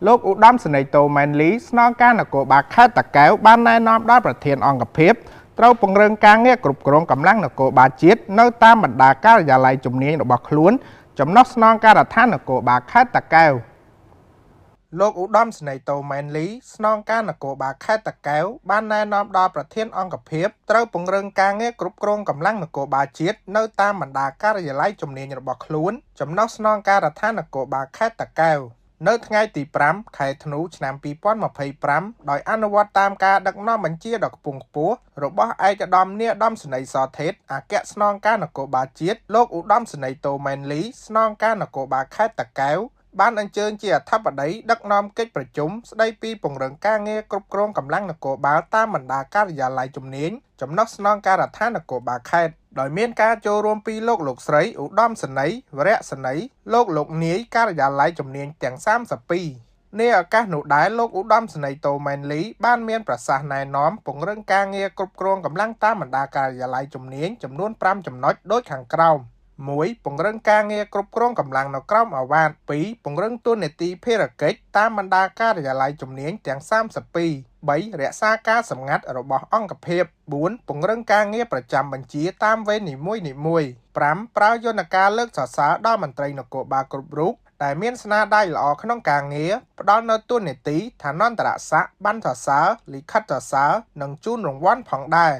លោកឧត្តមសេនីយ៍តូម៉ែនលីស្នងការនគរបាលខេត្តតាកែវបានណែនាំដល់ប្រធានអង្គភិបត្រូវពង្រឹងការងារគ្រប់គ្រងកម្លាំងនគរបាលជាតិនៅតាមបណ្ដាការិយាល័យជំនាញរបស់ខ្លួនចំណុះស្នងការដ្ឋាននគរបាលខេត្តតាកែវលោកឧត្តមសេនីយ៍តូម៉ែនលីស្នងការនគរបាលខេត្តតាកែវបានណែនាំដល់ប្រធានអង្គភិបត្រូវពង្រឹងការងារគ្រប់គ្រងកម្លាំងនគរបាលជាតិនៅតាមបណ្ដាការិយាល័យជំនាញរបស់ខ្លួនចំណុះស្នងការដ្ឋាននគរបាលខេត្តតាកែវនៅថ្ងៃទី5ខែធ្នូឆ្នាំ2025ដោយអនុវត្តតាមការដឹកនាំបញ្ជាដ៏ខ្ពង់ខ្ពស់របស់ឯកឧត្តមនាយឧត្តមសេនីយ៍សថេតអគ្គស្នងការនគរបាលជាតិលោកឧត្តមសេនីយ៍តូម៉ែនលីស្នងការនគរបាលខេត្តតាកែវបានអញ្ជើញជាអធិបតីដឹកនាំកិច្ចប្រជុំស្ដីពីពង្រឹងការងារគ្រប់គ្រងកម្លាំងនគរបាលតាមបណ្ដាការិយាល័យជំនាញចំណុះស្នងការដ្ឋាននគរបាលខេត្តដោយមានការចូលរួមពីលោកស្រីឧត្តមសេនីយ៍វរៈសេនីយ៍លោកនាយការិយាល័យជំនាញទាំង32នាឱកាសនោះដែរលោកឧត្តមសេនីយ៍តូម៉ែនលីបានមានប្រសាសន៍ណែនាំពង្រឹងការងារគ្រប់គ្រងកម្លាំងតាមបណ្ដាការិយាល័យជំនាញចំនួន5ចំណុចដូចខាងក្រោម1. ពង្រឹងការងារគ្រប់គ្រងកម្លាំងនៅក្រោមអាវ៉ាត 2. ពង្រឹងតួនាទីភារកិច្ចតាមបណ្ដាការិយាល័យជំនាញទាំង32 3. រក្សាការសម្ងាត់របស់អង្គភាព 4. ពង្រឹងការងារប្រចាំបញ្ជាតាមវេននីមួយៗ 5. ប្រើយន្តការលើកសរសើរដល់មន្ត្រីនគរបាលគ្រប់រូបដែលមានស្នាដៃល្អក្នុងការងារផ្ដល់នូវតួនាទីឋានន្តរស័ក្តិប័ណ្ណសរសើរលិខិតសរសើរនិងជូនរង្វាន់ផងដែរ